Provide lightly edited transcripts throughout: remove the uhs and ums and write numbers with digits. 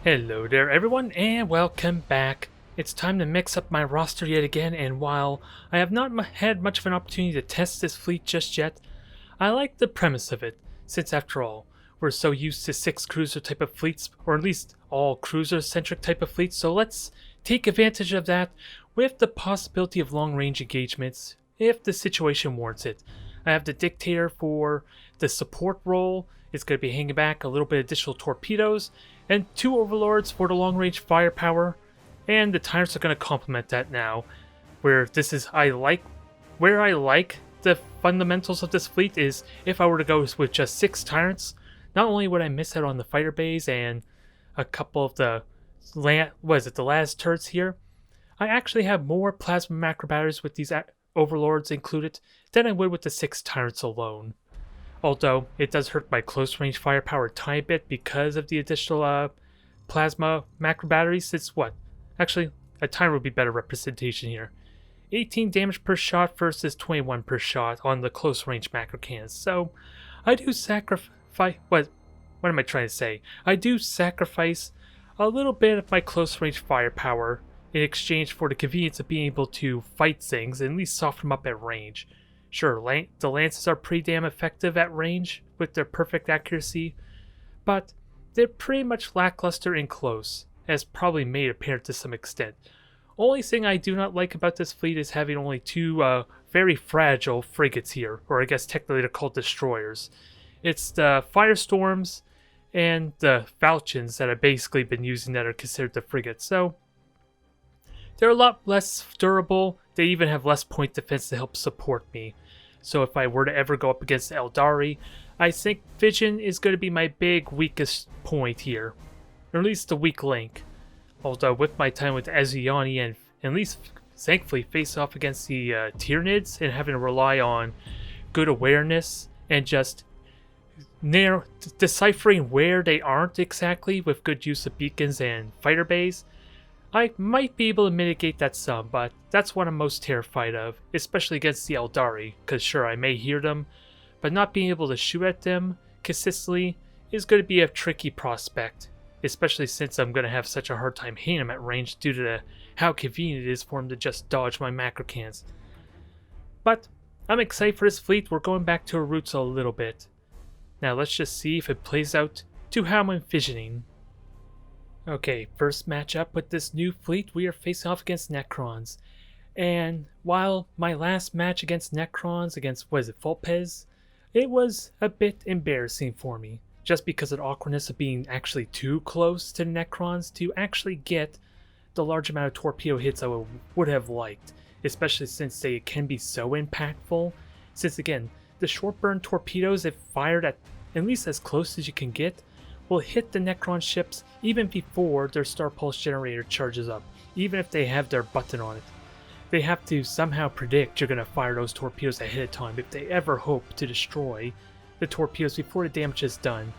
Hello there everyone and welcome back. It's time to mix up my roster yet again, and while I have not had much of an opportunity to test this fleet just yet, I like the premise of it, since after all, we're so used to 6 cruiser type of fleets, or at least all cruiser centric type of fleets, so let's take advantage of that with the possibility of long range engagements if the situation warrants it. I have the Dictator for the support role. It's going to be hanging back a little bit of additional torpedoes, and 2 overlords for the long range firepower, and the tyrants are going to complement that now. Where I like the fundamentals of this fleet is if I were to go with just 6 tyrants, not only would I miss out on the fighter bays and a couple of the last turrets here, I actually have more plasma macro batteries with these overlords included than I would with the 6 tyrants alone. Although, it does hurt my close range firepower a tiny bit because of the additional plasma macro batteries. Since actually, a tyrant would be better representation here. 18 damage per shot versus 21 per shot on the close range macro cannons. So, I do sacrifice. What am I trying to say? I do sacrifice a little bit of my close range firepower in exchange for the convenience of being able to fight things and at least soften them up at range. Sure, the lances are pretty damn effective at range with their perfect accuracy, but they're pretty much lackluster in close, as probably made apparent to some extent. Only thing I do not like about this fleet is having only 2 very fragile frigates here, or I guess technically they're called destroyers. It's the Firestorms and the Falchions that I've basically been using that are considered the frigates, so they're a lot less durable. They even have less point defense to help support me. So if I were to ever go up against Eldari, I think Vision is going to be my big weakest point here. Or at least the weak link. Although with my time with Aziani and at least thankfully face off against the Tyranids and having to rely on good awareness and just deciphering where they aren't exactly with good use of beacons and fighter bays, I might be able to mitigate that some, but that's what I'm most terrified of, especially against the Eldari, because sure, I may hear them, but not being able to shoot at them consistently is going to be a tricky prospect, especially since I'm going to have such a hard time hitting them at range due to how convenient it is for them to just dodge my macro cans. But I'm excited for this fleet. We're going back to our roots a little bit. Now let's just see if it plays out to how I'm envisioning. Okay, first matchup with this new fleet, we are facing off against Necrons. And while my last match against Necrons, against, Fulpes, it was a bit embarrassing for me, just because of the awkwardness of being actually too close to the Necrons to actually get the large amount of torpedo hits I would have liked, especially since they can be so impactful. Since again, the short burn torpedoes, if fired at least as close as you can get, will hit the Necron ships even before their Star Pulse generator charges up, even if they have their button on it. They have to somehow predict you're going to fire those torpedoes ahead of time if they ever hope to destroy the torpedoes before the damage is done,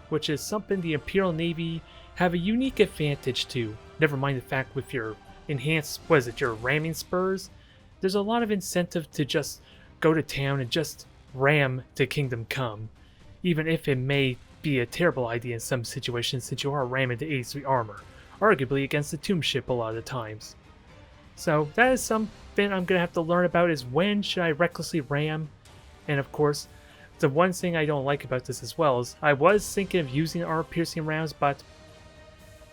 which is something the Imperial Navy have a unique advantage to. Never mind the fact with your enhanced, your ramming spurs, there's a lot of incentive to just go to town and just ram to Kingdom Come, even if it may be a terrible idea in some situations since you are ramming to 83 armor, arguably against the tomb ship a lot of the times. So that is something I'm going to have to learn about, is when should I recklessly ram. And of course, the one thing I don't like about this as well is I was thinking of using armor piercing rounds, but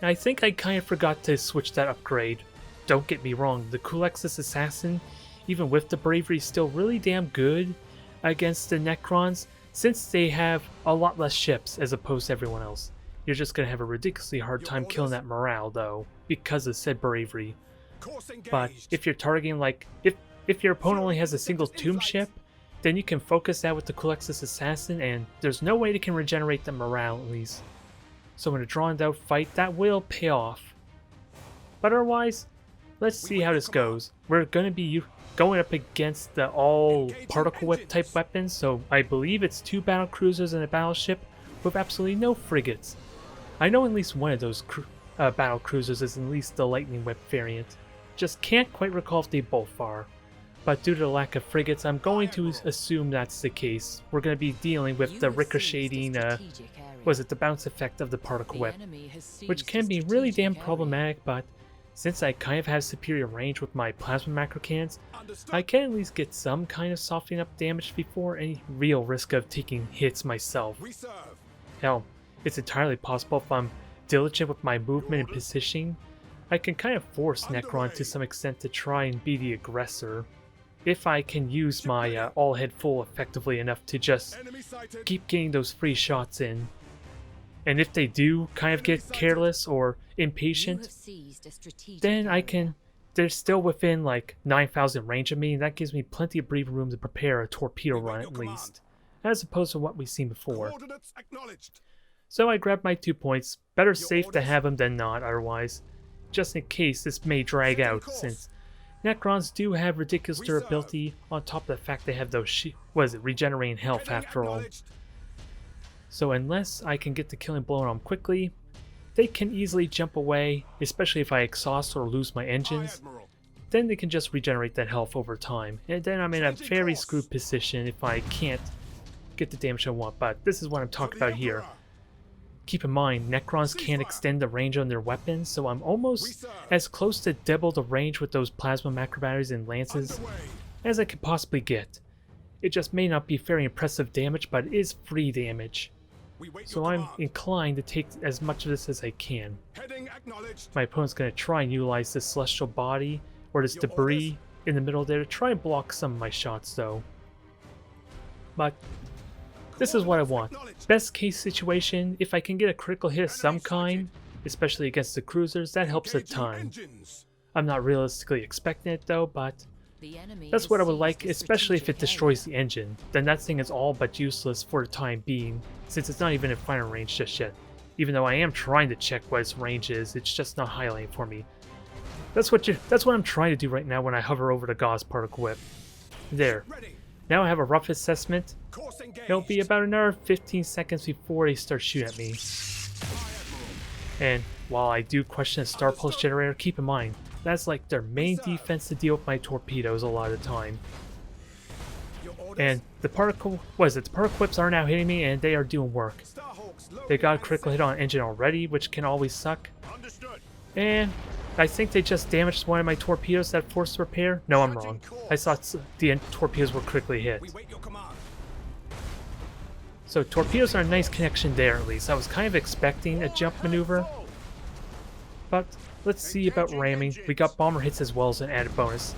I think I kind of forgot to switch that upgrade. Don't get me wrong, the Kulexus Assassin, even with the bravery, is still really damn good against the Necrons, since they have a lot less ships as opposed to everyone else. You're just going to have a ridiculously hard time killing that morale though, because of said bravery. But if you're targeting if your opponent only has a single tomb ship, then you can focus that with the Kulexus Assassin and there's no way they can regenerate the morale at least. So in a drawn out fight, that will pay off. But otherwise, let's see how this goes. We're going to be going up against the all particle whip type weapons, so I believe it's 2 battle cruisers and a battleship with absolutely no frigates. I know at least one of those battle cruisers is at least the lightning whip variant. Just can't quite recall if they both are. but due to the lack of frigates, I'm going to assume that's the case. We're going to be dealing with the ricocheting, the bounce effect of the particle whip, which can be really damn problematic, but since I kind of have superior range with my plasma macro cannons, I can at least get some kind of softening up damage before any real risk of taking hits myself. Hell, it's entirely possible if I'm diligent with my movement and positioning, I can kind of force Necron to some extent to try and be the aggressor, if I can use my all-head full effectively enough to just keep getting those free shots in. And if they do kind of get careless or impatient, then they're still within like 9,000 range of me, and that gives me plenty of breathing room to prepare a torpedo run at least, as opposed to what we've seen before. So I grabbed my 2 points. Better safe to have them than not otherwise, just in case this may drag out, since Necrons do have ridiculous durability on top of the fact they have those regenerating health after all. So unless I can get the killing blow on them quickly, they can easily jump away, especially if I exhaust or lose my engines. Then they can just regenerate that health over time, and then I'm in a very screwed position if I can't get the damage I want, but this is what I'm talking about here. Keep in mind, Necrons can't extend the range on their weapons, so I'm almost as close to double the range with those plasma macro batteries and lances as I could possibly get. It just may not be very impressive damage, but it is free damage. So I'm inclined to take as much of this as I can. My opponent's going to try and utilize this celestial body or this debris in the middle there to try and block some of my shots though. But this is what I want. Best case situation, if I can get a critical hit of some kind, especially against the cruisers, that helps a ton. I'm not realistically expecting it though, but that's what I would like, especially if it destroys the engine. Then that thing is all but useless for the time being, since it's not even in final range just yet. Even though I am trying to check what its range is, it's just not highlighting for me. That's what I'm trying to do right now when I hover over the Gauss particle whip. There. Now I have a rough assessment. It'll be about another 15 seconds before they start shooting at me. And while I do question the Star Pulse generator, keep in mind, that's like their main defense to deal with my torpedoes a lot of the time. And the particle whips are now hitting me and they are doing work. They got a critical hit on engine already, which can always suck. And I think they just damaged one of my torpedoes that forced repair. No, I'm wrong. I thought the torpedoes were critically hit. So torpedoes are a nice connection there at least. I was kind of expecting a jump maneuver. But let's see about ramming. We got bomber hits as well as an added bonus.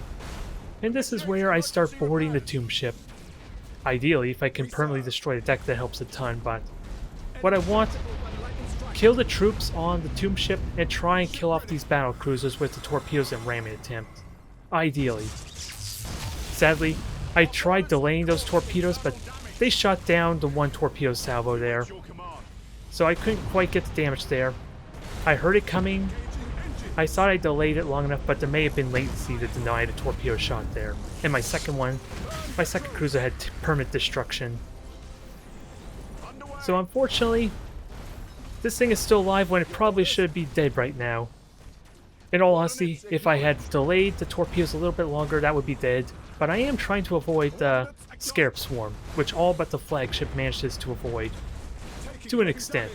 And this is where I start boarding the tomb ship. Ideally, if I can permanently destroy the deck, that helps a ton, but what I want, kill the troops on the tomb ship and try and kill off these battle cruisers with the torpedoes and ramming attempt. Ideally. Sadly, I tried delaying those torpedoes, but they shot down the one torpedo salvo there. So I couldn't quite get the damage there. I heard it coming. I thought I delayed it long enough, but there may have been latency to deny the torpedo shot there. And my second cruiser had permanent destruction. So unfortunately, this thing is still alive when it probably should be dead right now. In all honesty, if I had delayed the torpedoes a little bit longer, that would be dead. But I am trying to avoid the Scarab Swarm, which all but the flagship manages to avoid, to an extent.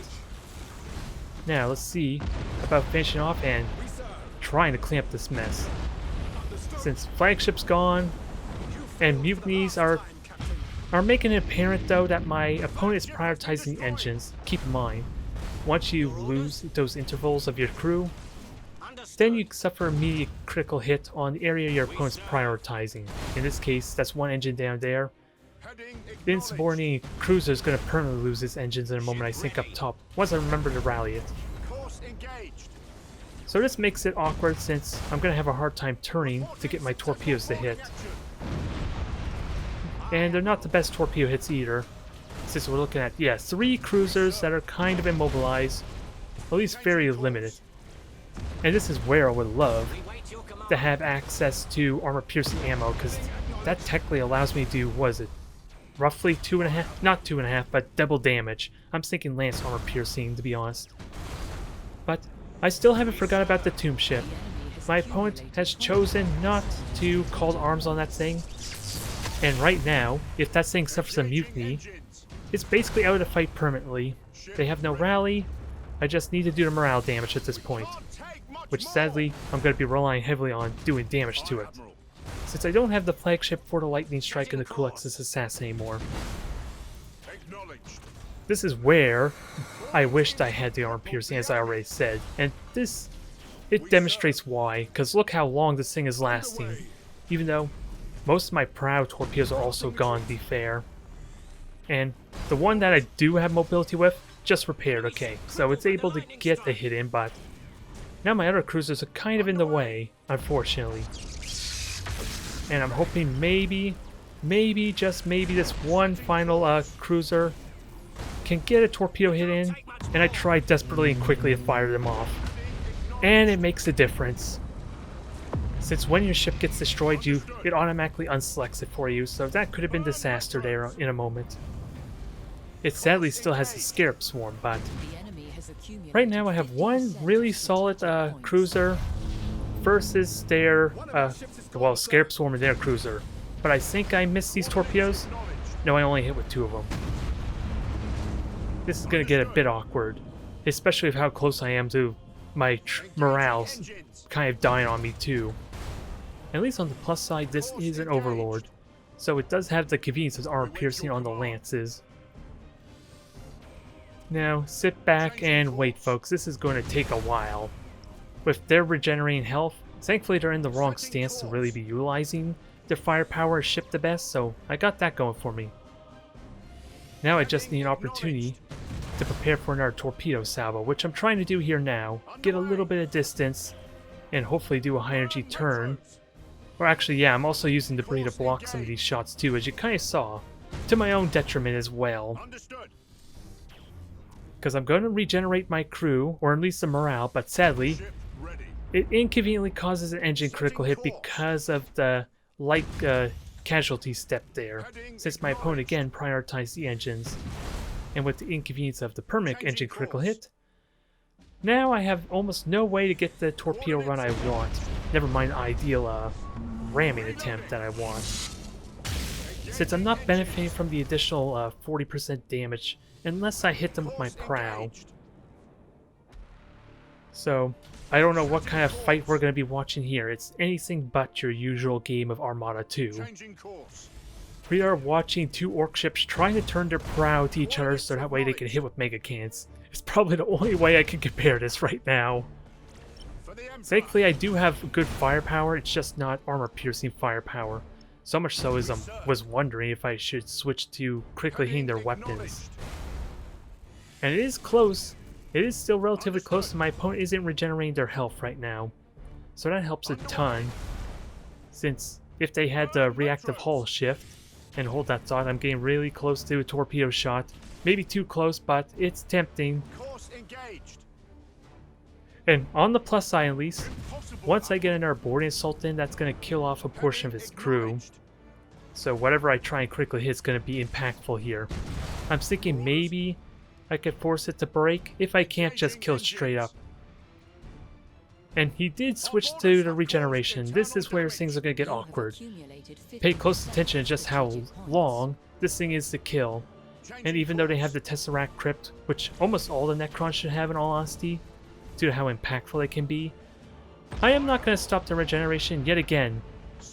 Now, let's see about finishing off and trying to clean up this mess. Since flagship's gone, and mutinies are making it apparent though that my opponent is prioritizing engines. Keep in mind, once you lose those intervals of your crew, then you suffer immediate critical hit on the area your opponent's prioritizing. In this case, that's one engine down there. The insubordinating cruiser is going to permanently lose its engines in a moment I sink up top, once I remember to rally it. So this makes it awkward since I'm going to have a hard time turning to get my torpedoes to hit. And they're not the best torpedo hits either, since we're looking at, 3 cruisers that are kind of immobilized, at least very limited. And this is where I would love to have access to armor-piercing ammo, because that technically allows me to do, roughly 2.5, not 2.5, but double damage. I'm thinking lance armor piercing, to be honest. But I still haven't forgot about the tomb ship. my opponent has chosen not to call arms on that thing. And right now, if that thing suffers a mutiny, it's basically out of the fight permanently. They have no rally. I just need to do the morale damage at this point, which sadly I'm going to be relying heavily on doing damage to it, since I don't have the flagship for the lightning strike and the Kulex's assassin anymore. This is where I wished I had the armor piercing, as I already said, and it demonstrates why, because look how long this thing is lasting, even though most of my proud torpedoes are also gone, to be fair. And the one that I do have mobility with, just repaired, okay, so it's able to get the hit in, but now my other cruisers are kind of in the way, unfortunately. And I'm hoping maybe, just maybe this one final cruiser can get a torpedo hit in, and I try desperately and quickly to fire them off. And it makes a difference. Since when your ship gets destroyed, it automatically unselects it for you, so that could have been disaster there in a moment. It sadly still has the Scarab Swarm, but right now I have one really solid cruiser versus their, well, Scarab Swarm and their cruiser. But I think I missed these torpedoes. No, I only hit with 2 of them. This is going to get a bit awkward, especially with how close I am to my morale kind of dying on me too. At least on the plus side, this is an Overlord, so it does have the convenience of armor piercing on the lances. Now, sit back and wait, folks. This is going to take a while. With their regenerating health, thankfully they're in the wrong stance to really be utilizing their firepower ship the best, so I got that going for me. Now I just need an opportunity to prepare for another torpedo salvo, which I'm trying to do here now. Get a little bit of distance, and hopefully do a high energy turn. Or actually, yeah, I'm also using debris to block some of these shots too, as you kind of saw. To my own detriment as well. Because I'm going to regenerate my crew, or at least the morale, but sadly, it inconveniently causes an engine critical hit because of the light casualty step there, since my opponent again prioritized the engines. And with the inconvenience of the permanent engine critical hit, now I have almost no way to get the torpedo run I want. Never mind the ideal ramming attempt that I want. Since I'm not benefiting from the additional 40% damage unless I hit them with my prow. So, I don't know what kind of fight we're going to be watching here. It's anything but your usual game of Armada 2. We are watching 2 orc ships trying to turn their prow to each other so that way they can hit with mega cannons. It's probably the only way I can compare this right now. Thankfully, I do have good firepower, it's just not armor-piercing firepower. So much so as I was wondering if I should switch to quickly hitting their weapons. And it is close. It is still relatively close, and my opponent isn't regenerating their health right now. So that helps a ton, since if they had the reactive hull shift, and hold that thought, I'm getting really close to a torpedo shot. Maybe too close, but it's tempting. And on the plus side at least, once I get another boarding assault in, that's going to kill off a portion of its crew. So whatever I try and quickly hit is going to be impactful here. I'm thinking maybe I could force it to break, if I can't just kill it straight up. And he did switch to the regeneration. This is where things are going to get awkward. Pay close attention to just how long this thing is to kill. And even though they have the Tesseract Crypt, which almost all the Necrons should have in all honesty, due to how impactful they can be, I am not going to stop the regeneration yet again.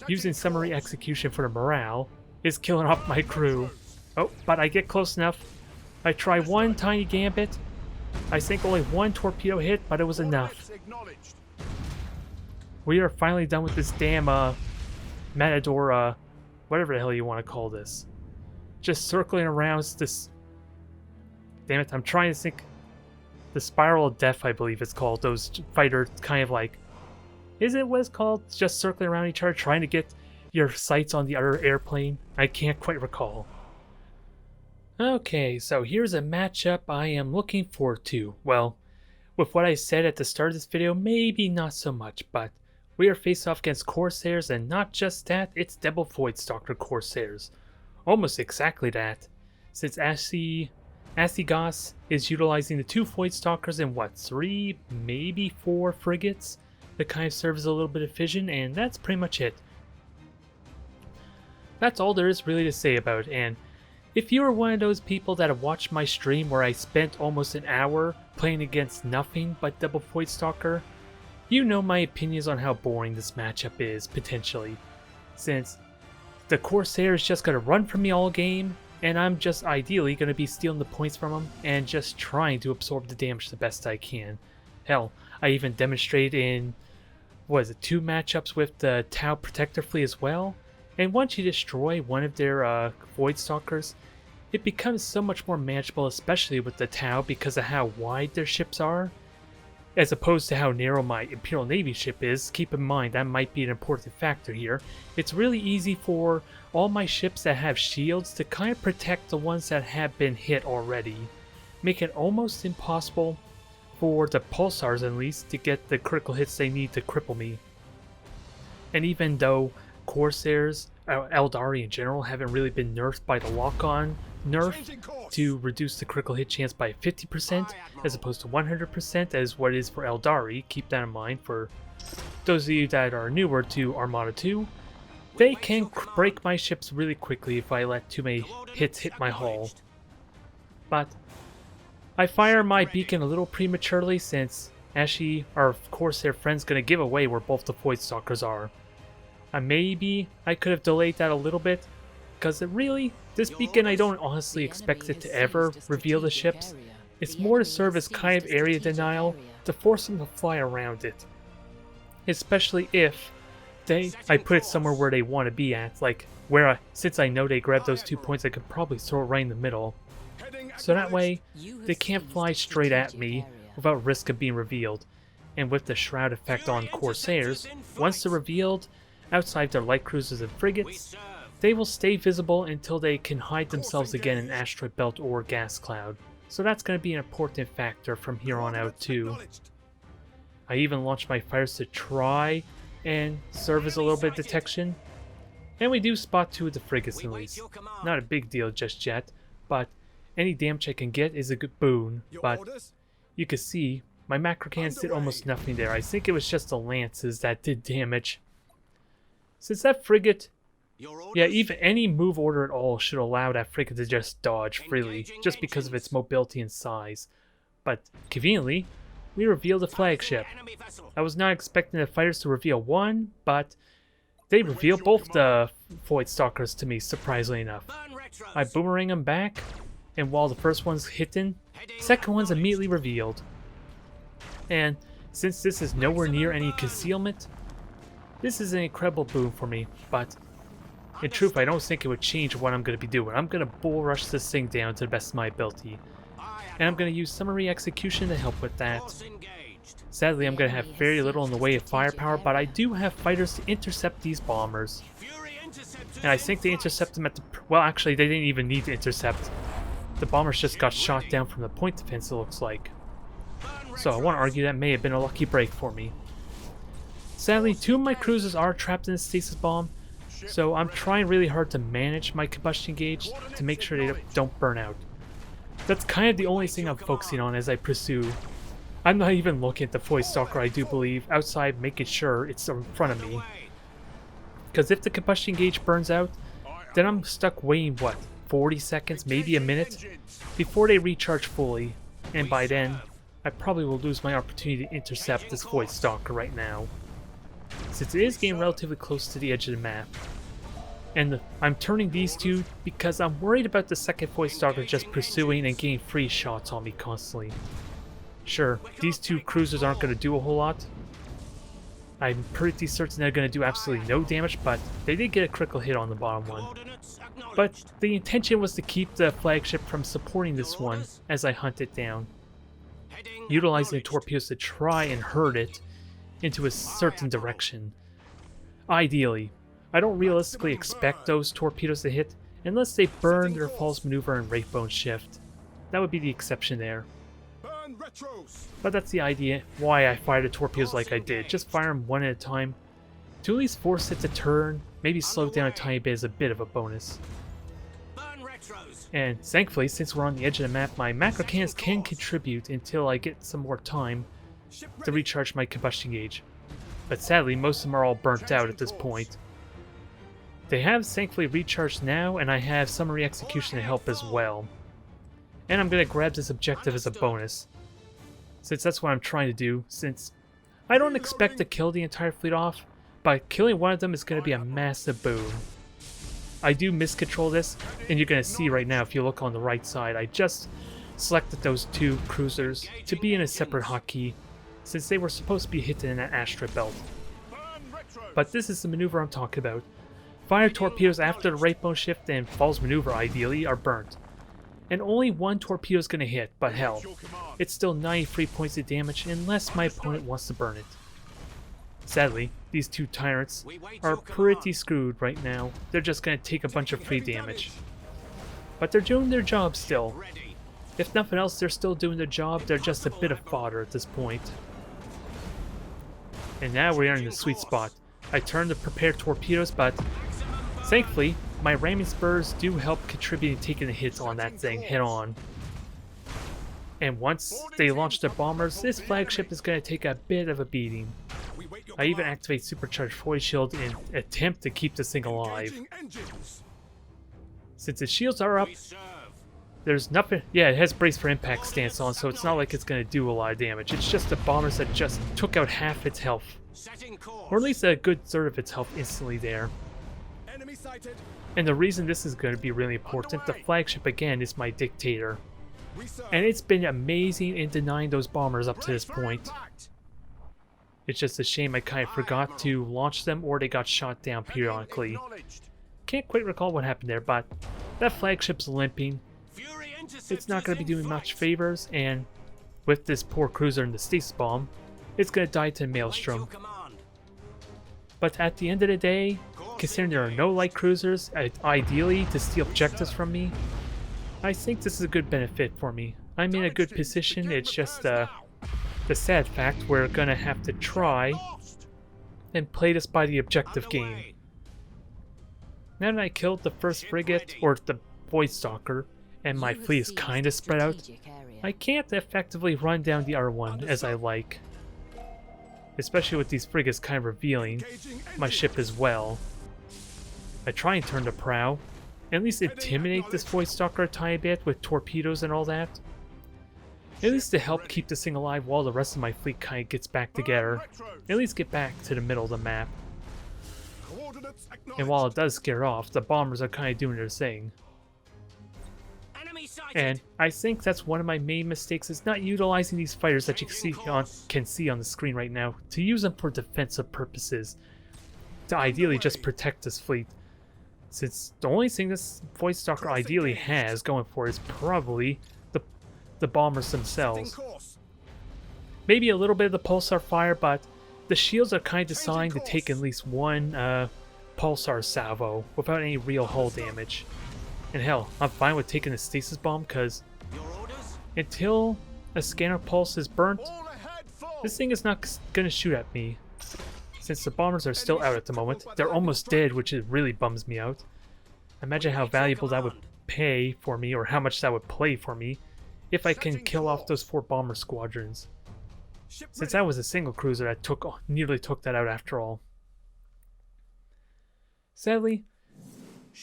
Using summary execution for the morale is killing off my crew. Oh, but I get close enough. I try one tiny gambit. I think only one torpedo hit, but it was enough. We are finally done with this damn Matador, whatever the hell you want to call this. Just circling around this... Damn it, I'm trying to think... The Spiral of Death, I believe it's called. Those fighters kind of like... Is it what it's called? Just circling around each other, trying to get your sights on the other airplane? I can't quite recall. Okay, so here's a matchup I am looking forward to. Well, with what I said at the start of this video, maybe not so much, but we are faced off against Corsairs, and not just that, it's Double Voidstalker Corsairs. Almost exactly that, since Asigos is utilizing the 2 Voidstalkers and what, 3, maybe 4 frigates? that kind of serves as a little bit of fission, and that's pretty much it. That's all there is really to say about it, and if you are one of those people that have watched my stream where I spent almost an hour playing against nothing but Double Void Stalker, you know my opinions on how boring this matchup is, potentially, since the Corsairs just gotta run from me all game, and I'm just ideally gonna be stealing the points from them and just trying to absorb the damage the best I can. Hell, I even demonstrated in, 2 matchups with the Tau Protector Fleet as well, and once you destroy one of their Void Stalkers, it becomes so much more manageable, especially with the Tau because of how wide their ships are, as opposed to how narrow my Imperial Navy ship is. Keep in mind, that might be an important factor here. It's really easy for all my ships that have shields to kind of protect the ones that have been hit already, make it almost impossible for the Pulsars at least to get the critical hits they need to cripple me. And even though Corsairs, Eldari in general, haven't really been nerfed by the lock-on nerf to reduce the critical hit chance by 50% as opposed to 100% as what it is for Eldari. Keep that in mind for those of you that are newer to Armada 2. They can break my ships really quickly if I let too many hits hit my hull. But I fire my beacon a little prematurely since Ashy, our Corsair friend's gonna give away where both the Void Stalkers are. Maybe I could have delayed that a little bit, because this beacon I don't honestly expect it to ever reveal the ships. It's more to serve as kind of area denial to force them to fly around it. Especially if I put it somewhere where they want to be at, like since I know they grabbed those 2 points, I could probably throw it right in the middle. So that way, they can't fly straight at me without risk of being revealed. And with the Shroud effect on Corsairs, once they're revealed, outside their light cruisers and frigates, they will stay visible until they can hide themselves again in asteroid belt or gas cloud. So that's going to be an important factor from here on out too. I even launched my fires to try and serve as a little bit of detection. And we do spot 2 of the frigates at least. Not a big deal just yet, but any damage I can get is a good boon. But you can see my macro cannons did almost nothing there. I think it was just the lances that did damage. Since that frigate, even any move order at all should allow that frigate to just dodge freely, just because of its mobility and size. But conveniently, we revealed the flagship. I was not expecting the fighters to reveal one, but they revealed both the Void Stalkers to me, surprisingly enough. I boomerang them back, and while the first one's hitting, the second one's immediately revealed. And since this is nowhere near any concealment, this is an incredible boon for me, but in truth I don't think it would change what I'm going to be doing. I'm going to bull rush this thing down to the best of my ability. And I'm going to use summary execution to help with that. Sadly, I'm going to have very little in the way of firepower, but I do have fighters to intercept these bombers. And I think they intercept them at the... Well, actually, they didn't even need to intercept. The bombers just got shot down from the point defense, it looks like. So I want to argue that may have been a lucky break for me. Sadly, 2 of my cruisers are trapped in a stasis bomb, so I'm trying really hard to manage my combustion gauge to make sure they don't burn out. That's kind of the only thing I'm focusing on as I pursue. I'm not even looking at the Void Stalker, I do believe, outside making sure it's in front of me. Because if the combustion gauge burns out, then I'm stuck waiting, 40 seconds, maybe a minute, before they recharge fully, and by then, I probably will lose my opportunity to intercept this Void Stalker right now, since it is getting relatively close to the edge of the map. And I'm turning these 2 because I'm worried about the second Void Stalker just pursuing and getting free shots on me constantly. Sure, these 2 cruisers aren't going to do a whole lot. I'm pretty certain they're going to do absolutely no damage, but they did get a critical hit on the bottom one. But the intention was to keep the flagship from supporting this one as I hunt it down, utilizing the torpedoes to try and herd it into a certain direction. Ideally, I don't realistically expect those torpedoes to hit unless they burn their false maneuver and Wraithbone shift. That would be the exception there. But that's the idea why I fired the torpedoes like I did. Just fire them one at a time to at least force it to turn, maybe slow down a tiny bit as a bit of a bonus. And thankfully, since we're on the edge of the map, my macro cannons can contribute until I get some more time to recharge my combustion gauge. but sadly most of them are all burnt out at this point. They have thankfully recharged now, and I have Summary Execution to help as well. And I'm going to grab this objective as a bonus, since that's what I'm trying to do, since I don't expect to kill the entire fleet off, but killing one of them is going to be a massive boon. I do miscontrol this, and you're going to see right now if you look on the right side, I just selected those two cruisers to be in a separate hotkey, since they were supposed to be hidden in an asteroid belt. But this is the maneuver I'm talking about. Fire torpedoes after the right bone shift and false maneuver ideally are burnt. And only one torpedo is going to hit, but hell, it's still 93 points of damage unless my opponent wants to burn it. Sadly, these two tyrants are pretty screwed right now. They're just going to take a bunch of free damage. But they're doing their job still. If nothing else, they're still doing their job. They're just a bit of fodder at this point. And now we are in the sweet spot. I turned to prepare torpedoes, but thankfully, my ramming spurs do help contribute in taking the hits on that thing head on. And once they launch their bombers, this flagship is going to take a bit of a beating. I even activate Supercharged Void Shield in an attempt to keep this thing alive. Since the shields are up, there's nothing. Yeah, it has Brace for Impact stance on, so it's not like it's going to do a lot of damage. It's just the bombers that just took out half its health. Or at least a good third of its health instantly there. And the reason this is going to be really important, the flagship again is my dictator. And it's been amazing in denying those bombers up to this point. It's just a shame I kind of forgot to launch them or they got shot down periodically. Can't quite recall what happened there, but that flagship's limping. It's not going to be doing much favors, and with this poor cruiser and the stasis bomb, it's going to die to Maelstrom. But at the end of the day, considering there are no light cruisers, ideally to steal objectives from me, I think this is a good benefit for me. I'm in a good position, it's just the sad fact we're gonna have to try and play this by the objective game. Now that I killed the first frigate, or the Void Stalker, and my fleet is kinda spread out, I can't effectively run down the R1 as I like. Especially with these frigates kind of revealing my ship as well. I try and turn the prow, at least intimidate this Void Stalker a tiny bit with torpedoes and all that. At least to help keep this thing alive while the rest of my fleet kind of gets back together. At least get back to the middle of the map. And while it does scare off, the bombers are kind of doing their thing. And I think that's one of my main mistakes, is not utilizing these fighters that you can see on the screen right now to use them for defensive purposes. To ideally just protect this fleet. Since the only thing this Void Stalker ideally has going for is probably the bombers themselves. Maybe a little bit of the pulsar fire, but the shields are kind of designed to take at least one pulsar salvo without any real hull damage. And hell, I'm fine with taking the stasis bomb, because until a scanner pulse is burnt, this thing is not going to shoot at me. Since the bombers are still out at the moment, they're almost dead, which really bums me out. Imagine how valuable that would pay for me, or how much that would play for me, if I can kill off those 4 bomber squadrons. Since that was a single cruiser that nearly took that out after all. Sadly,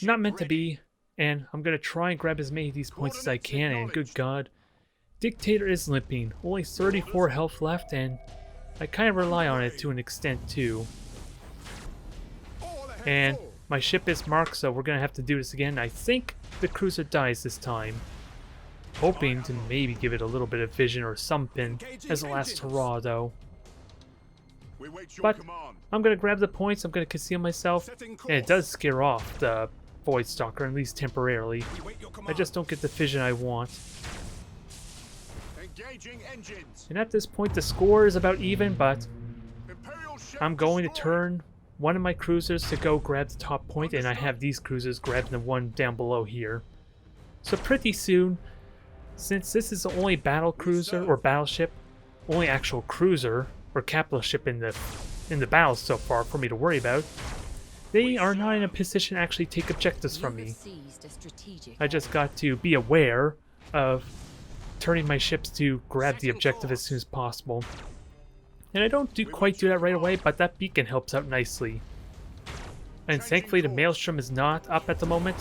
not meant to be, and I'm going to try and grab as many of these points as I can, and good god, Dictator is limping, only 34 health left, and I kind of rely on it to an extent too. And my ship is marked, so we're going to have to do this again. I think the cruiser dies this time. Hoping to maybe give it a little bit of vision or something as a last hurrah though. But I'm going to grab the points, I'm going to conceal myself, and it does scare off the Void Stalker, at least temporarily. I just don't get the vision I want. And at this point the score is about even, but I'm going to turn one of my cruisers to go grab the top point, and I have these cruisers grabbing the one down below here. So pretty soon, since this is the only battle cruiser or battleship, only actual cruiser or capital ship in the battle so far for me to worry about, they are not in a position to actually take objectives from me. I just got to be aware of turning my ships to grab the objective as soon as possible. And I don't quite do that right away, but that beacon helps out nicely. And thankfully the Maelstrom is not up at the moment,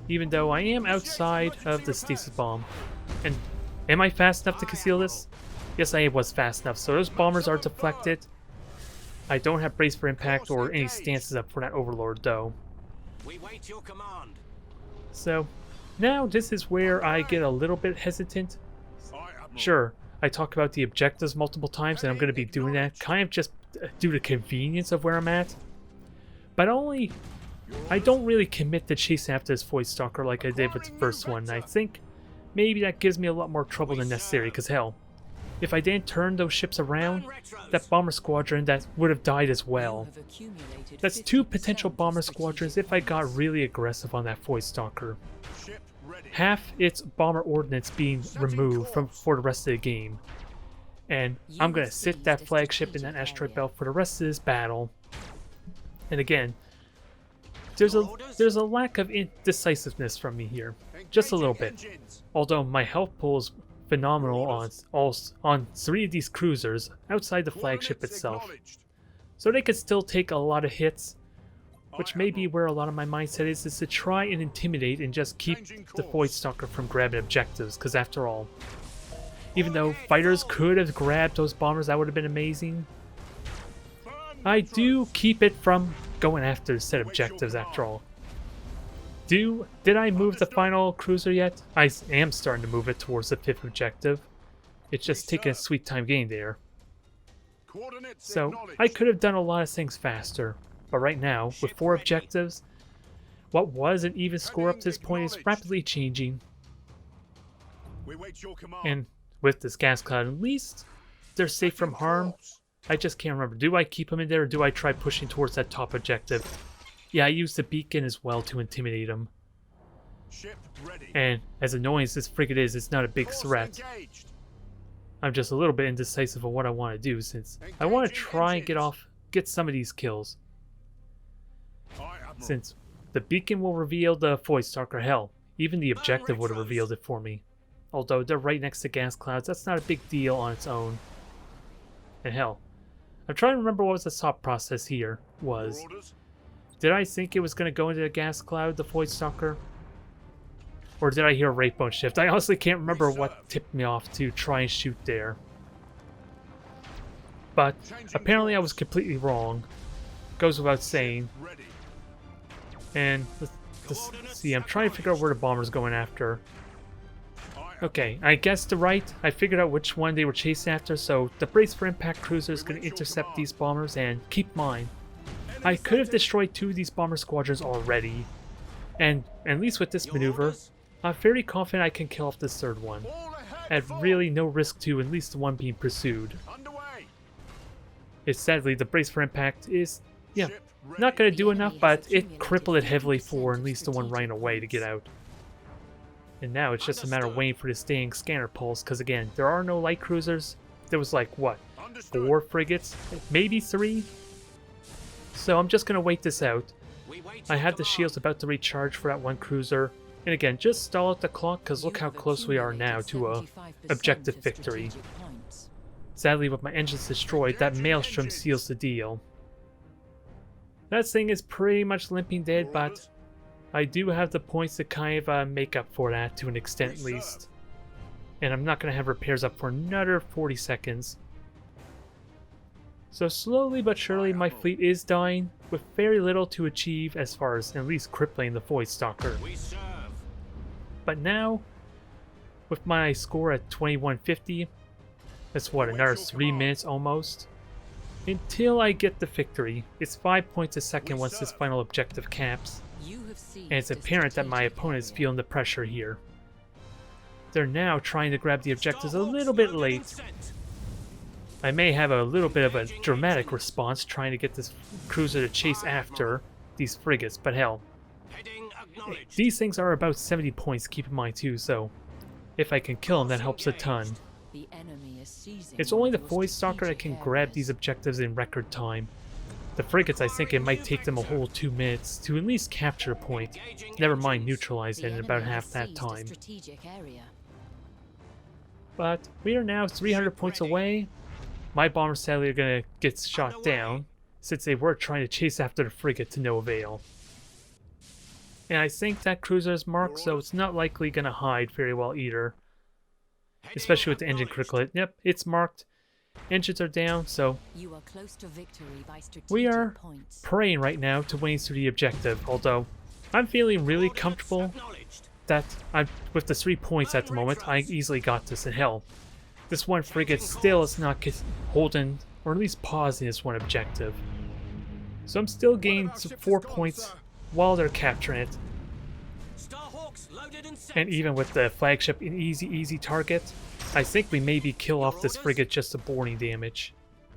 even though I am outside of the stasis bomb. And am I fast enough to conceal this? Yes, I was fast enough, so those bombers are deflected. I don't have brace for impact or any stances up for that Overlord though. We wait your command. So now this is where I get a little bit hesitant. Sure, I talk about the objectives multiple times and I'm going to be doing that kind of just due to convenience of where I'm at. But I don't really commit to chasing after this Void Stalker like I did with the first one. I think maybe that gives me a lot more trouble than necessary, because hell, if I didn't turn those ships around, that bomber squadron that would have died as well. That's 2 potential bomber squadrons if I got really aggressive on that Void Stalker. Half its bomber ordnance being removed for the rest of the game. And I'm going to sit that flagship in that asteroid belt for the rest of this battle. And again, there's a lack of indecisiveness from me here, just a little bit. Although my health pool is phenomenal on 3 of these cruisers outside the flagship itself, so they could still take a lot of hits, which may be where a lot of my mindset is to try and intimidate and just keep the Void Stalker from grabbing objectives. Because after all, even though fighters could have grabbed those bombers, that would have been amazing. I do keep it from going after said objectives after all. Did I move the final cruiser yet? I am starting to move it towards the 5th objective. It's just taking a sweet time getting there. So I could have done a lot of things faster, but right now, with 4 objectives, what was an even score up to this point is rapidly changing. And with this gas cloud, at least they're safe from harm. I just can't remember. Do I keep them in there, or do I try pushing towards that top objective? Yeah, I use the beacon as well to intimidate them. And as annoying as this frigate is, it's not a big threat. I'm just a little bit indecisive of what I want to do, since I want to try and get some of these kills. Since the beacon will reveal the Void Stalker, hell, even the objective would have revealed it for me. Although they're right next to gas clouds, that's not a big deal on its own. And hell, I'm trying to remember what the thought process here was. Did I think it was going to go into the gas cloud, the Void Stalker? Or did I hear a Wraithbone shift? I honestly can't remember what tipped me off to try and shoot there. But apparently I was completely wrong. Goes without saying. And let's see, I'm trying to figure out where the bomber's going after. Okay, I guessed right. I figured out which one they were chasing after, so the brace for impact cruiser is going to intercept these bombers, and keep in mind, I could have destroyed 2 of these bomber squadrons already. And at least with this maneuver, I'm very confident I can kill off this 3rd one. At really no risk to at least the one being pursued. It's sadly, the brace for impact is, yeah, not going to do enough, but it crippled it heavily for at least the one running away to get out. And now it's just a matter of waiting for the staying scanner pulse, because again, there are no light cruisers. There was like, what, 4 frigates? Maybe 3? So I'm just going to wait this out. I have the shields about to recharge for that 1 cruiser. And again, just stall out the clock, because look how close we are now to a objective victory. Sadly, with my engines destroyed, that Maelstrom seals the deal. That thing is pretty much limping dead, but I do have the points to kind of make up for that to an extent at least. And I'm not going to have repairs up for another 40 seconds. So slowly but surely my fleet is dying, with very little to achieve as far as at least crippling the Void Stalker. But now, with my score at 2150, that's what, another 3 minutes almost? Until I get the victory. It's 5 points a second once this final objective caps. And it's apparent that my opponent is feeling the pressure here. They're now trying to grab the objectives a little bit late. I may have a little bit of a dramatic response trying to get this cruiser to chase after these frigates, but hell. These things are about 70 points, keep in mind too, so if I can kill them, that helps a ton. It's only the Void Stalker that can grab these objectives in record time. The frigates, I think it might take them a whole 2 minutes to at least capture a point, never mind neutralize it in about half that time. But we are now 300 points away, My bombers sadly are gonna get shot down, since they were trying to chase after the frigate to no avail. And I think that cruiser is marked, so it's not likely gonna hide very well either. Especially with the engine critical hit. Yep, it's marked. Engines are down, so You are close to victory by we strategic are points. praying right now to winning through the objective, although I'm feeling really comfortable that with the 3 points at the moment, I easily got this. And hell, this one frigate still is not holding, or at least pausing this one objective. So I'm still gaining 4 points while they're capturing it. And even with the flagship an easy target, I think we maybe kill off this frigate just to boarding damage.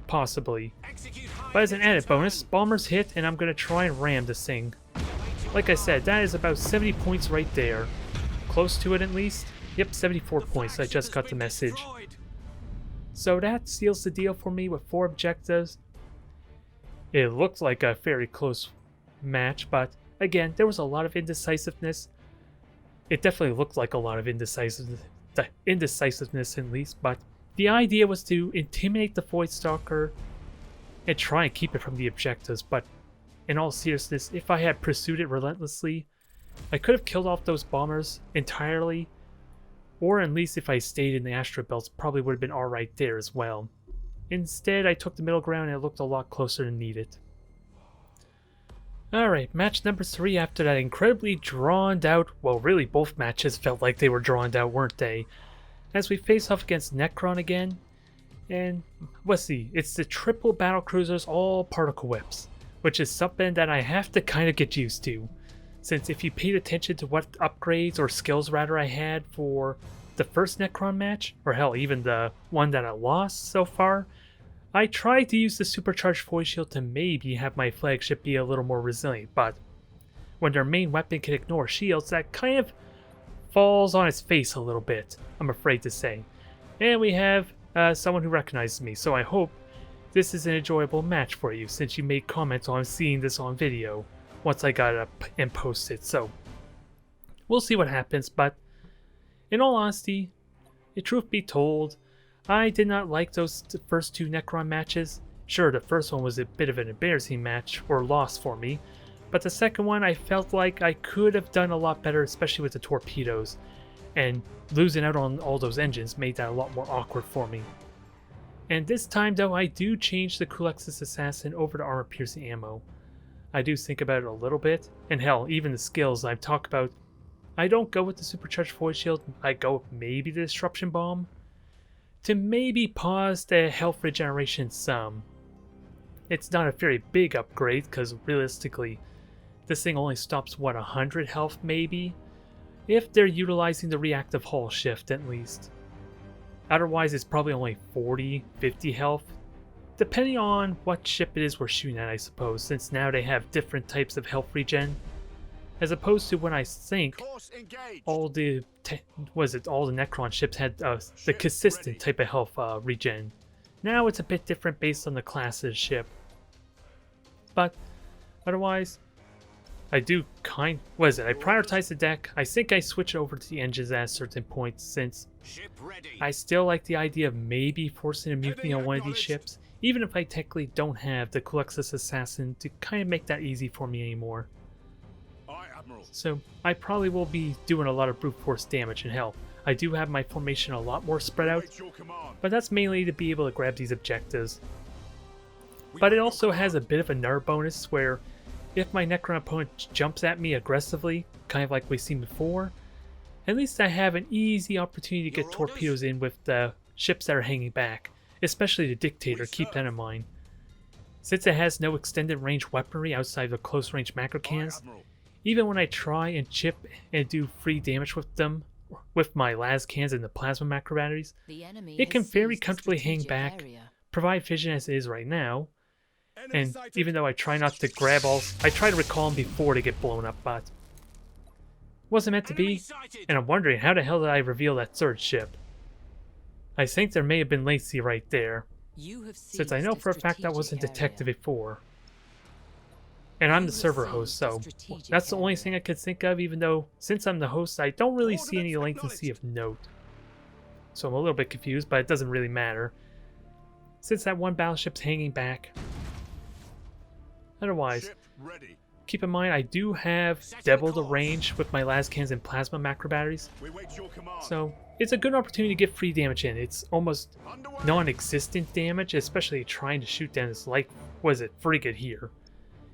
Possibly. But as an added bonus, bombers hit and I'm going to try and ram this thing. Like I said, that is about 70 points right there. Close to it at least. Yep, 74 points. I just got the message. So that seals the deal for me with 4 objectives. It looked like a very close match, but again, there was a lot of indecisiveness. It definitely looked like a lot of indecisiveness at least, but the idea was to intimidate the Void Stalker and try and keep it from the objectives. But in all seriousness, if I had pursued it relentlessly, I could have killed off those bombers entirely, or at least if I stayed in the asteroid belts, probably would have been alright there as well. Instead, I took the middle ground and it looked a lot closer than needed. Alright, match number 3 after that incredibly drawn out, well really both matches felt like they were drawn out, weren't they? As we face off against Necron again, and let's see, it's the triple battle cruisers, all particle whips, which is something that I have to kind of get used to, since if you paid attention to what upgrades or skills rather I had for the first Necron match, or hell even the one that I lost so far, I tried to use the supercharged void shield to maybe have my flagship be a little more resilient, but when their main weapon can ignore shields, that kind of falls on its face a little bit, I'm afraid to say. And we have someone who recognizes me, so I hope this is an enjoyable match for you, since you made comments on seeing this on video once I got it up and posted, so we'll see what happens. But in all honesty, the truth be told, I did not like those first 2 Necron matches. Sure, the first one was a bit of an embarrassing match, or loss for me, but the second one I felt like I could have done a lot better, especially with the torpedoes, and losing out on all those engines made that a lot more awkward for me. And this time though, I do change the Kulexus Assassin over to armor-piercing ammo. I do think about it a little bit, and hell, even the skills I've talked about, I don't go with the supercharged void shield, I go with maybe the disruption bomb, to maybe pause the health regeneration some. It's not a very big upgrade, because realistically, this thing only stops, what, 100 health maybe? If they're utilizing the reactive hull shift at least. Otherwise, it's probably only 40, 50 health, depending on what ship it is we're shooting at, I suppose, since now they have different types of health regen. As opposed to when I think all the all the Necron ships had the consistent type of health regen. Now it's a bit different based on the class of the ship. But otherwise, I do I prioritize the deck. I think I switch over to the engines at a certain point, since I still like the idea of maybe forcing a mutiny on one of these ships, even if I technically don't have the Kulexus Assassin to kind of make that easy for me anymore. So I probably will be doing a lot of brute force damage, and hell, I do have my formation a lot more spread out, but that's mainly to be able to grab these objectives. But it also has a bit of a nerve bonus where if my Necron opponent jumps at me aggressively, kind of like we've seen before, at least I have an easy opportunity to get torpedoes in with the ships that are hanging back, especially the Dictator, keep that in mind. Since it has no extended range weaponry outside of the close range macro cannons, even when I try and chip and do free damage with them, with my las cans and the plasma macro batteries, it can very comfortably hang back, provide vision as it is right now, and even though I try not to grab I try to recall them before they get blown up, but wasn't meant to be, and I'm wondering how the hell did I reveal that third ship? I think there may have been latency right there, since I know for a fact that wasn't detected before. And I'm the server host, so that's the only thing I could think of, even though, since I'm the host, I don't really see any latency of note. So I'm a little bit confused, but it doesn't really matter, since that one battleship's hanging back. Otherwise, Ship ready. keep in mind I do have double the range with my las cannons and plasma macro batteries, We wait your command. so it's a good opportunity to get free damage in. It's almost Underway. non-existent damage, especially trying to shoot down this frigate here.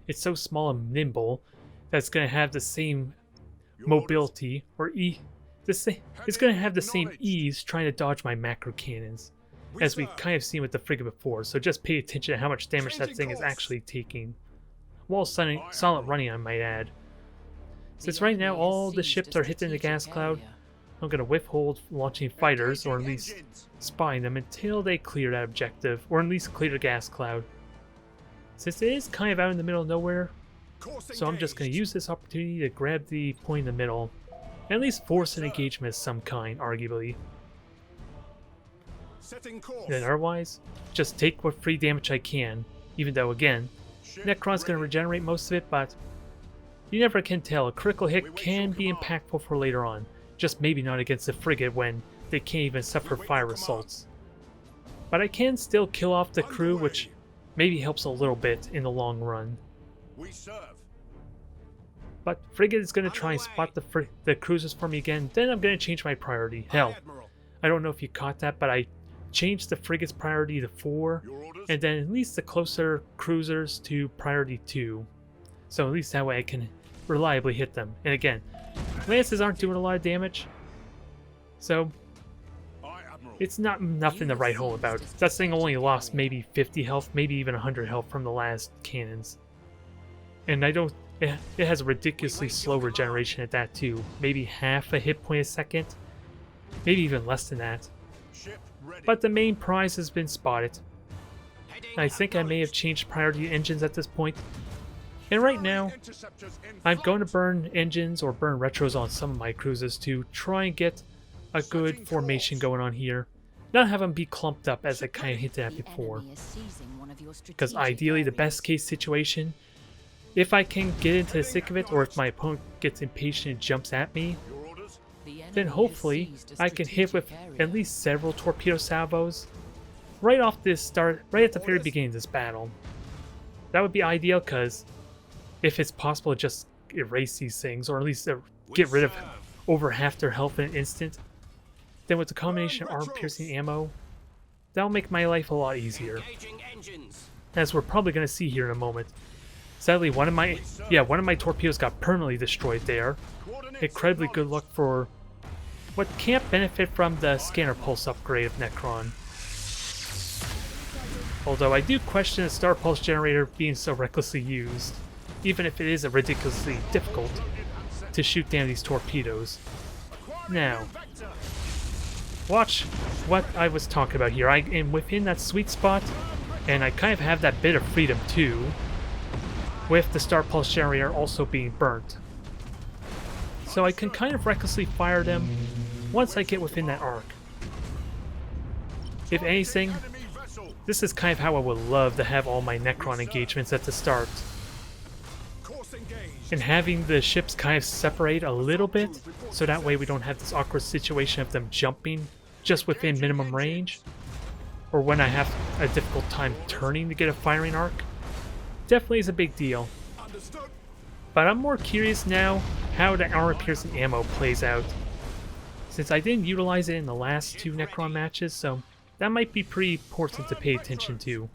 It's so small and nimble that it's going to have the same Your mobility it's going to have the same ease trying to dodge my macro cannons, as we kind of seen with the frigate before. So just pay attention to how much damage that thing is actually taking, while solid running, I might add. Since right now all the ships are hitting the gas cloud, I'm going to withhold launching fighters, or at least spying them until they clear that objective, or at least clear the gas cloud. Since it is kind of out in the middle of nowhere, so I'm just going to use this opportunity to grab the point in the middle, and at least force an engagement of some kind, arguably. Setting course. Then otherwise, just take what free damage I can, even though again, Ship Necron's going to ready. regenerate most of it, but you never can tell. A critical hit can be impactful for later on, just maybe not against the frigate when they can't even suffer fire assaults. But I can still kill off the crew, which maybe helps a little bit in the long run. We serve. But frigate is going to try and spot the cruisers for me again, then I'm going to change my priority. Hell, Admiral. I don't know if you caught that, but I changed the frigate's priority to 4, Your orders. and then at least the closer cruisers to priority 2. So at least that way I can reliably hit them. And again, lances aren't doing a lot of damage, so Aye, Admiral. it's not nothing to write home about. That thing only lost maybe 50 health, maybe even 100 health from the last cannons. And it has a ridiculously slow regeneration at that too. Maybe half a hit point a second, maybe even less than that. Ship ready. But the main prize has been spotted. Heading I think I may have changed priority engines at this point. And right now, Interceptors in I'm flight. going to burn engines or burn retros on some of my cruisers to try and get a good formation going on here. Not have them be clumped up as I kind of hinted at before. Because ideally the best case situation, if I can get into the thick of it, or if my opponent gets impatient and jumps at me, Your orders. then hopefully I can hit with at least several torpedo salvos right off this start, right at the very beginning of this battle. That would be ideal, because if it's possible to just erase these things, or at least get rid of over half their health in an instant, then with the combination of armor-piercing ammo, that'll make my life a lot easier, Engaging engines. as we're probably going to see here in a moment. Sadly, one of my torpedoes got permanently destroyed there. Coordinates Incredibly good acknowledged. luck for what can't benefit from the scanner pulse upgrade of Necron. Although I do question the star pulse generator being so recklessly used, even if it is ridiculously difficult to shoot down these torpedoes. Now, watch what I was talking about here. I am within that sweet spot, and I kind of have that bit of freedom too, with the star pulse generator also being burnt. So I can kind of recklessly fire them once I get within that arc. If anything, Enemy vessel. this is kind of how I would love to have all my Necron engagements at the start. Course engaged. And having the ships kind of separate a little bit, so that way we don't have this awkward situation of them jumping just within minimum range, or when I have a difficult time turning to get a firing arc. Definitely is a big deal. Understood. But I'm more curious now how the armor-piercing ammo plays out, since I didn't utilize it in the last 2 Necron matches, so that might be pretty important to pay attention to.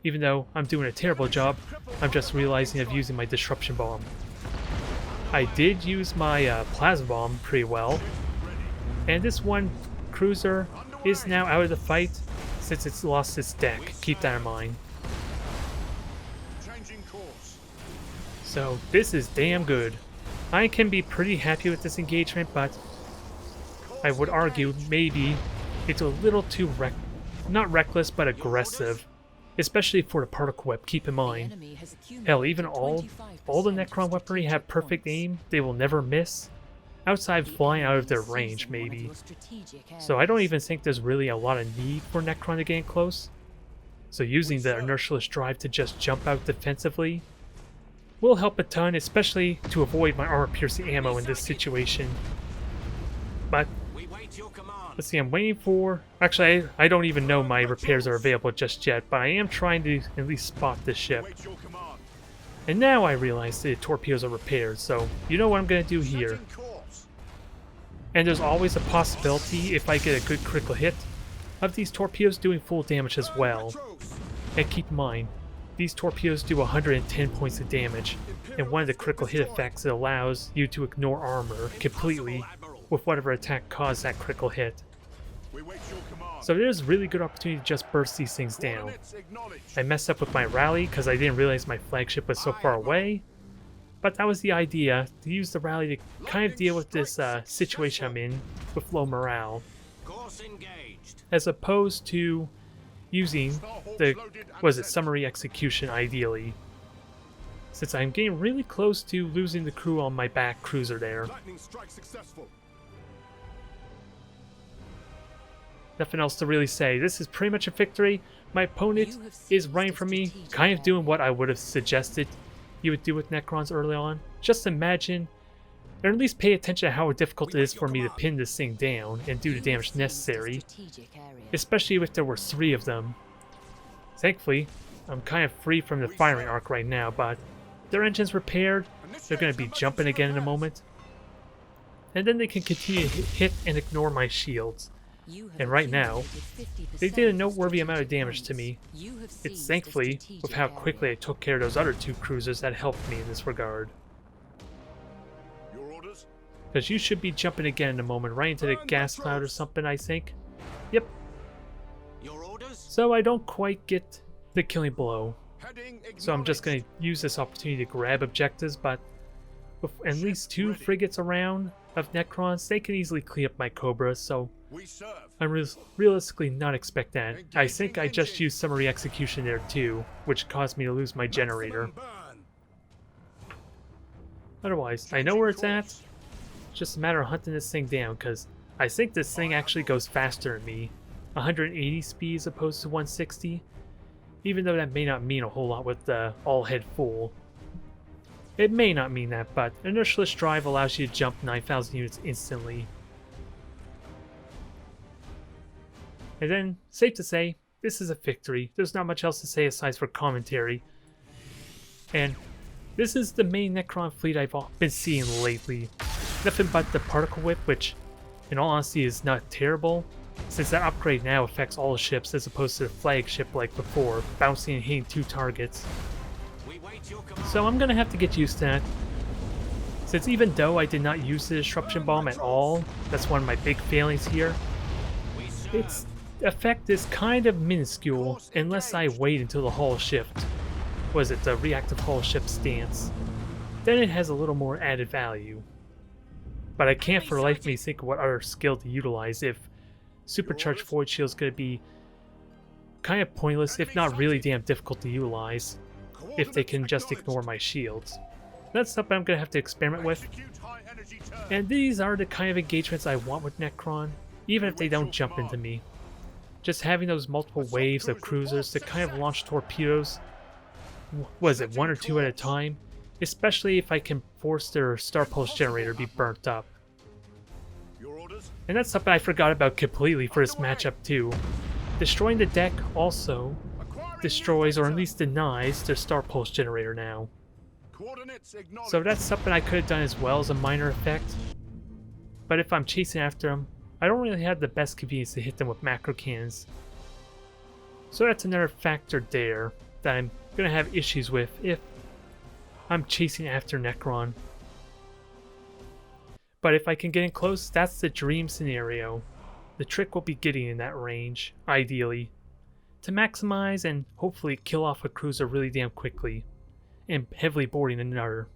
Even though I'm doing a terrible job, I'm just realizing of using my disruption bomb. I did use my plasma bomb pretty well, and this one cruiser is now out of the fight since it's lost its deck. Keep that in mind. Changing course. So this is damn good. I can be pretty happy with this engagement, but I would argue maybe it's a little too not reckless, but aggressive. Especially for the particle whip, keep in mind. Hell, even all the Necron weaponry have perfect aim, they will never miss. Outside flying out of their range, maybe. So I don't even think there's really a lot of need for Necron to get in close. So using the inertialist drive to just jump out defensively will help a ton, especially to avoid my armor-piercing ammo in this situation. But wait your command. Let's see, I'm waiting for... Actually, I don't even know my repairs are available just yet, but I am trying to at least spot this ship. Wait your command. And now I realize the torpedoes are repaired, so you know what I'm going to do here. Setting course. And there's always a possibility, if I get a good critical hit, of these torpedoes doing full damage as well. Retros. And keep in mind, these torpedoes do 110 points of damage, and one of the critical hit effects it allows you to ignore armor completely with whatever attack caused that critical hit. We wait your command. So there's a really good opportunity to just burst these things down. Coordinates acknowledged. I messed up with my rally because I didn't realize my flagship was so far away, but that was the idea, to use the rally to kind of deal with this situation I'm in with low morale, Course engaged. as opposed to using the, summary execution ideally, since I'm getting really close to losing the crew on my back cruiser there. Lightning strike successful. Nothing else to really say. This is pretty much a victory. My opponent is running from me, kind of doing what I would have suggested you would do with Necrons early on. Just imagine, or at least pay attention to how difficult it is for me to pin this thing down and do the damage necessary, Strategic area. especially if there were 3 of them. Thankfully, I'm kind of free from the firing arc right now, but their engine's repaired, they're going to be jumping again in a moment. And then they can continue to hit and ignore my shields. You have And right now, accumulated 50% they did a of noteworthy strategic amount of damage points. to me. You have It's seized the thankfully with strategic how area. quickly I took care of those other 2 cruisers that helped me in this regard. Your orders. Because you should be jumping again in a moment, right into the gas cloud or something, I think. Yep, Your orders? so I don't quite get the killing blow. Heading So I'm just going to use this opportunity to grab objectives, but with at least 2 frigates around of Necrons, they can easily clean up my Cobras, so We serve. I'm realistically not expect that. I think I just used summary execution there too, which caused me to lose my generator. Maximum burn. Otherwise, I know where it's at. It's just a matter of hunting this thing down, because I think this thing actually goes faster than me. 180 speed as opposed to 160. Even though that may not mean a whole lot with the all head full. It may not mean that, but inertialess drive allows you to jump 9,000 units instantly. And then, safe to say, this is a victory. There's not much else to say aside for commentary. And this is the main Necron fleet I've been seeing lately. Nothing but the particle whip, which in all honesty is not terrible, since that upgrade now affects all ships as opposed to the flagship like before, bouncing and hitting 2 targets. We wait your command. So I'm gonna have to get used to that. Since even though I did not use the disruption bomb at all, that's one of my big failings here, We serve. its effect is kind of minuscule unless I wait until the hull shift. Was it the reactive hull shift stance? Then it has a little more added value. But I can't for the life of me think of what other skill to utilize if supercharged void shield is going to be kind of pointless, if not really damn difficult to utilize, if they can just ignore my shields. That's something I'm going to have to experiment with. Execute high energy turn. And these are the kind of engagements I want with Necron, even if they don't jump into me. Just having those multiple waves of cruisers to kind of launch torpedoes, was it 1 or 2 at a time? Especially if I can force their Star Pulse generator to be burnt up. Your orders. And that's something I forgot about completely for this matchup too. Destroying the deck also Acquiring destroys, or at new least denies, their Star Pulse generator now. coordinates acknowledged. So that's something I could have done as well as a minor effect. But if I'm chasing after them, I don't really have the best convenience to hit them with macro cannons. So that's another factor there that I'm going to have issues with if I'm chasing after Necron. But if I can get in close, that's the dream scenario. The trick will be getting in that range, ideally, to maximize and hopefully kill off a cruiser really damn quickly, and heavily boarding another.